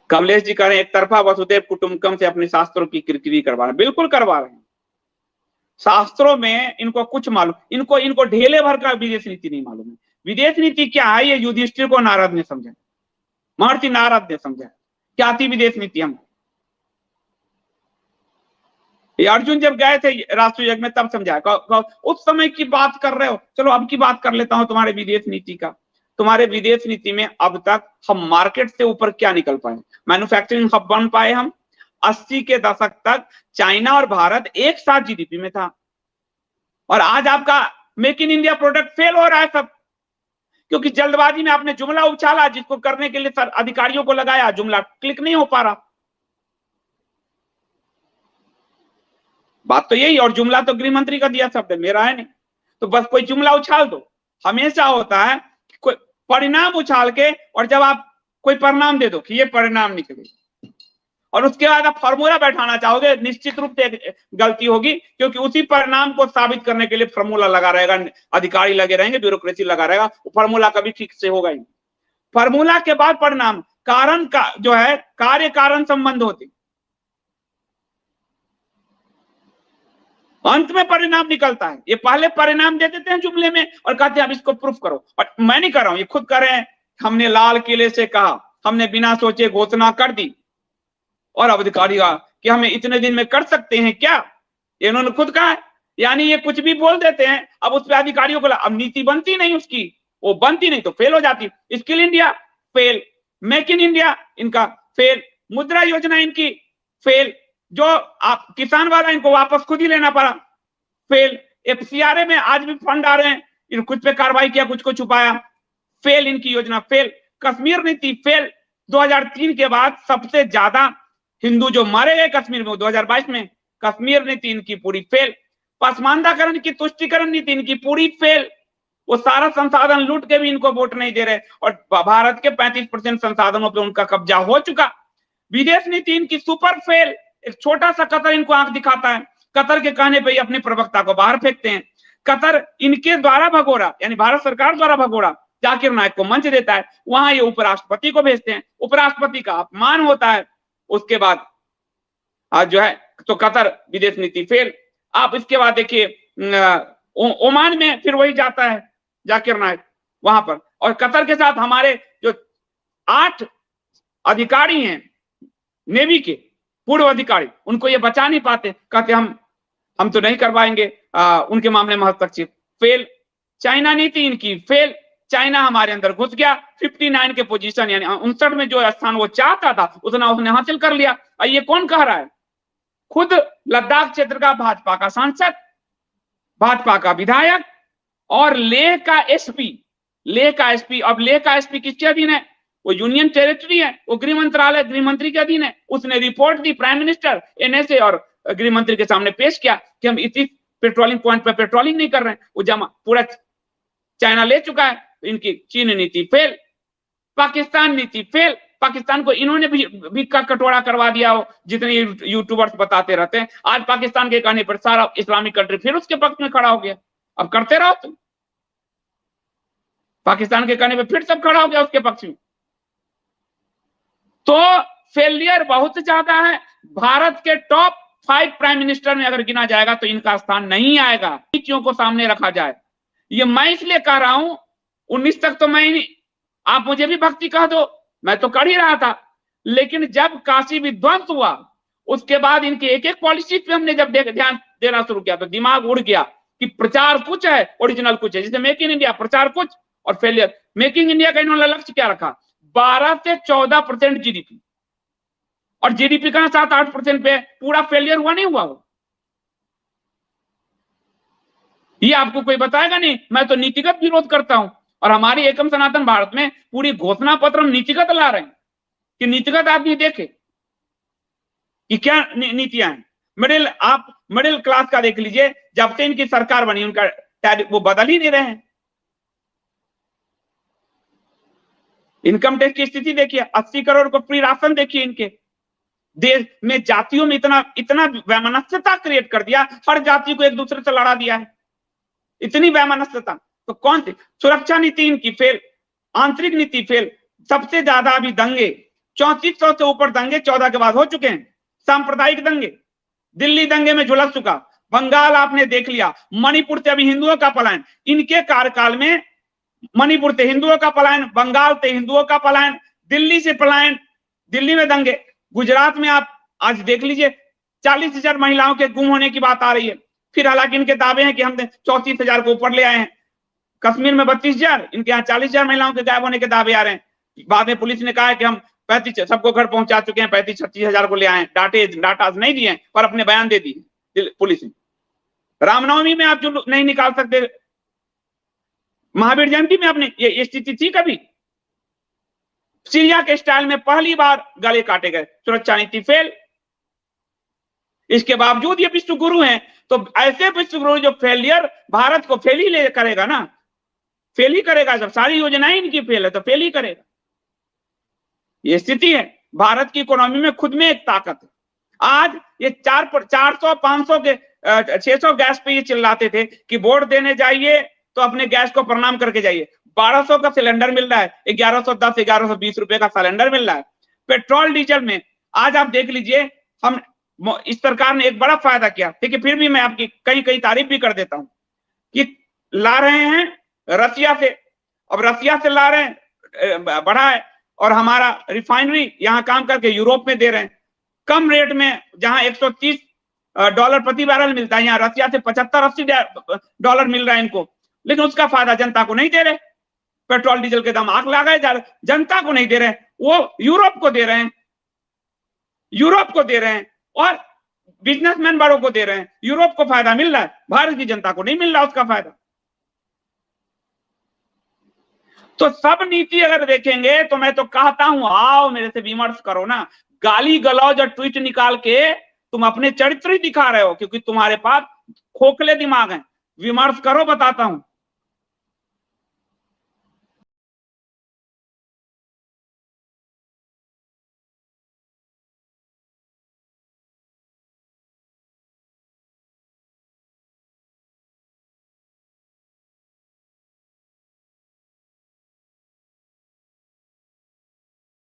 कमलेश जी कह रहे हैं एक तरफा वसुदेव कुटुंबकम से अपने शास्त्रों की किरकिरी करवा रहे हैं। बिल्कुल करवा रहे हैं। शास्त्रों में इनको कुछ मालूम, इनको ढेले भर का विदेश नीति नहीं मालूम है। विदेश नीति क्या है ये युधिष्ठिर को नारद ने समझा, महर्षि नारद ने समझा क्या थी विदेश नीति। हम अर्जुन जब गए थे राष्ट्रीय यज्ञ में तब समझाया। उस समय की बात कर रहे हो, चलो अब की बात कर लेता हूं तुम्हारे विदेश नीति का। तुम्हारे विदेश नीति में अब तक हम मार्केट से ऊपर क्या निकल पाए? मैन्युफैक्चरिंग हब बन पाए हम। 80 के दशक तक चाइना और भारत एक साथ जीडीपी में था, और आज आपका make in India product fail हो रहा है सब, क्योंकि जल्दबाजी में आपने जुमला उछाला, जिसको करने के लिए सर अधिकारियों को लगाया, जुमला क्लिक नहीं हो पा रहा। बात तो यही, और जुमला तो गृह मंत्री का दिया शब्द है, मेरा है नहीं। तो बस कोई जुमला उछाल दो। हमेशा होता है कोई परिणाम उछाल के, और जब आप कोई परिणाम दे दो कि ये परिणाम निकले, और उसके बाद आप फॉर्मूला बैठाना चाहोगे, निश्चित रूप से गलती होगी, क्योंकि उसी परिणाम को साबित करने के लिए फॉर्मूला लगा रहेगा, अधिकारी लगे रहेंगे, ब्यूरोक्रेसी लगा रहेगा, वो फॉर्मूला कभी ठीक से होगा ही। फॉर्मूला के बाद परिणाम, कारण का जो है कार्य कारण संबंध होते, अंत में परिणाम निकलता है। ये पहले परिणाम दे देते हैं जुमले में और कहते हैं अब इसको प्रूफ करो। और मैं नहीं कर रहा हूं, ये खुद कर रहे हैं। हमने लाल किले से कहा, हमने बिना सोचे घोषणा कर दी, और अब अधिकारी कि हमें इतने दिन में कर सकते हैं क्या, इन्होंने खुद कहा है। यानी ये कुछ भी बोल देते हैं, अब उस पर अधिकारियों को अब नीति बनती नहीं उसकी, वो बनती नहीं तो फेल हो जाती। Skill India fail, make in India इनका फेल, मुद्रा योजना इनकी फेल, जो आप किसान वाला इनको वापस खुद ही लेना पड़ा, फेल। एफसीआरए में आज भी फंड आ रहे हैं, कुछ पे कार्रवाई किया, कुछ को छुपाया, फेल इनकी योजना, फेल। कश्मीर नीति फेल। 2003 के बाद सबसे ज्यादा हिंदू जो मारे गए कश्मीर में, 2022 में, कश्मीर नीति इनकी पूरी फेल। पसमानदाकरण की तुष्टिकरण नीति इनकी पूरी फेल। वो सारा संसाधन लूट के भी इनको वोट नहीं दे रहे, और भारत के 35% संसाधनों पे उनका कब्जा हो चुका। विदेश नीति इनकी सुपर फेल। एक छोटा सा कतर इनको आंख दिखाता है, कतर के कहने पे ही अपने प्रवक्ता को बाहर फेंकते हैं। कतर इनके द्वारा भगोड़ा, यानी भारत सरकार द्वारा भगोड़ा जाकिर नायक को मंच देता है, वहां ये उपराष्ट्रपति को भेजते हैं, उपराष्ट्रपति का अपमान होता है। उसके बाद आज जो है तो कतर विदेश नीति फेल। आप इसके बाद देखिए ओमान में फिर वही जाता है जाकिर नायक वहां पर, और कतर के साथ हमारे जो 8 अधिकारी हैं नेवी के, पूर्व अधिकारी, उनको ये बचा नहीं पाते, कहते हम तो नहीं करवाएंगे उनके मामले में हस्तक्षेप, फेल। चाइना नीति इनकी फेल। चाइना हमारे अंदर घुस गया, 59 के पोजीशन, यानी 59 में जो स्थान वो चाहता था उतना उसने हासिल कर लिया। और ये कौन कह रहा है? खुद लद्दाख क्षेत्र का भाजपा का सांसद, भाजपा का विधायक, और लेह का एसपी। अब लेह का एसपी किसके अधीन है? वो यूनियन टेरिटरी है, वो गृह मंत्रालय, गृह मंत्री के अधीन है। उसने रिपोर्ट दी, प्राइम मिनिस्टर, एनएसए और गृह मंत्री के सामने पेश किया कि हम इसी पेट्रोलिंग पॉइंट पर पेट्रोलिंग नहीं कर रहे हैं। वो जमा पूरा चाइना ले चुका है। इनकी चीन नीति फेल। पाकिस्तान नीति फेल। पाकिस्तान को इन्होंने भी कटोरा करवा दिया हो, जितने यूट्यूबर्स बताते रहते हैं। आज पाकिस्तान के कहने पर सारा इस्लामिक कंट्री फिर उसके पक्ष में खड़ा हो गया। अब करते रहो तुम, पाकिस्तान के कहने पर फिर सब खड़ा हो गया उसके पक्ष में। तो फेलियर बहुत ज्यादा है। भारत के टॉप 5 प्राइम मिनिस्टर में अगर गिना जाएगा तो इनका स्थान नहीं आएगा। नीतियों को सामने रखा जाए, ये मैं इसलिए कह रहा हूं। 19 तक तो मैं ही, आप मुझे भी भक्ति कह दो, मैं तो कर ही रहा था, लेकिन जब काशी विध्वंस हुआ उसके बाद इनके एक एक पॉलिसी पे हमने जब ध्यान देना शुरू किया तो दिमाग उड़ गया कि प्रचार कुछ है, ओरिजिनल कुछ है। जैसे मेक इन इंडिया, प्रचार कुछ और फेलियर। मेकिंग इंडिया का इन्होंने लक्ष्य क्या रखा? 12 से 14% जीडीपी, और जीडीपी का 7-8% पे पूरा फेलियर हुआ नहीं हुआ वो? ये आपको कोई बताएगा नहीं। मैं तो नीतिगत विरोध करता हूं, और हमारी एकम सनातन भारत में पूरी घोषणा पत्र हम नीतिगत ला रहे हैं कि नीतिगत आदमी देखे कि क्या नीतियां हैं। मिडिल क्लास का देख लीजिए, जब से इनकी सरकार बनी उनका टैरिफ वो बदल ही नहीं रहे हैं। इनकम टैक्स की स्थिति देखिए, 80 करोड़ को फ्री राशन देखिए। इनके देश में जातियों में इतना वैमनस्यता क्रिएट कर दिया, हर जाति को एक दूसरे से लड़ा दिया है, इतनी वैमनस्यता। तो कौन थी? सुरक्षा नीति इनकी फेल, आंतरिक नीति फेल। सबसे ज्यादा अभी दंगे 3400 से ऊपर दंगे 14 के बाद हो चुके हैं, सांप्रदायिक दंगे। दिल्ली दंगे में झुलस चुका, बंगाल आपने देख लिया, मणिपुर से अभी हिंदुओं का पलायन, इनके कार्यकाल में मणिपुर से हिंदुओं का पलायन, बंगाल से हिंदुओं का पलायन, दिल्ली से पलायन, दिल्ली में दंगे। गुजरात में आप आज देख लीजिए 40,000 महिलाओं के गुम होने की बात आ रही है। फिर हालांकि इनके दावे हैं कि हमने 34,000 को ऊपर ले आए हैं। कश्मीर में 32,000, इनके यहाँ 40,000 महिलाओं के गायब होने के दावे आ रहे हैं। बाद में पुलिस ने कहा है कि हम 35 सबको घर पहुंचा चुके हैं, 35-36,000 को ले आए हैं। डाटा नहीं दिए पर अपने बयान दे दिए पुलिस ने। रामनवमी में आप जो नहीं निकाल सकते, महावीर जयंती में आपने ये स्थिति थी कभी? सीरिया के स्टाइल में पहली बार गले काटे गए, सुरक्षा नीति फेल। इसके बावजूद ये विश्व गुरु हैं, तो ऐसे विश्व गुरु जो फेलियर, भारत को फेल ही ले करेगा ना, फेल ही करेगा। जब सारी योजनाएं इनकी फेल है तो फेल ही करेगा। ये स्थिति है। भारत की इकोनॉमी में खुद में एक ताकत है। आज ये 400 500 के 600 गैस पे ये चिल्लाते थे कि वोट देने जाइए तो अपने गैस को प्रणाम करके जाइए। 1200 का सिलेंडर मिल रहा है, 1110 1120 रुपए का सिलेंडर मिल रहा है। पेट्रोल डीजल में आज आप देख लीजिए, हम इस सरकार ने एक बड़ा फायदा किया। देखिए फिर भी मैं आपकी कई तारीफ भी कर देता हूं कि ला रहे हैं रसिया से, अब रसिया से ला रहे हैं, बढ़ा है, और हमारा रिफाइनरी यहां काम करके यूरोप में दे रहे हैं कम रेट में। जहां $130 प्रति बैरल मिलता है, यहाँ रसिया से $75-80 मिल रहा है इनको, लेकिन उसका फायदा जनता को नहीं दे रहे। पेट्रोल डीजल के दाम आग लगाए जा रहे, जनता को नहीं दे रहे, वो यूरोप को दे रहे हैं, यूरोप को दे रहे हैं और बिजनेसमैन बड़ों को दे रहे हैं। यूरोप को फायदा मिल रहा है, भारत की जनता को नहीं मिल रहा उसका फायदा। तो सब नीति अगर देखेंगे तो मैं तो कहता हूं, आओ मेरे से विमर्श करो ना। गाली गलौज और ट्वीट निकाल के तुम अपने चरित्र ही दिखा रहे हो, क्योंकि तुम्हारे पास खोखले दिमाग हैं। विमर्श करो, बताता हूं।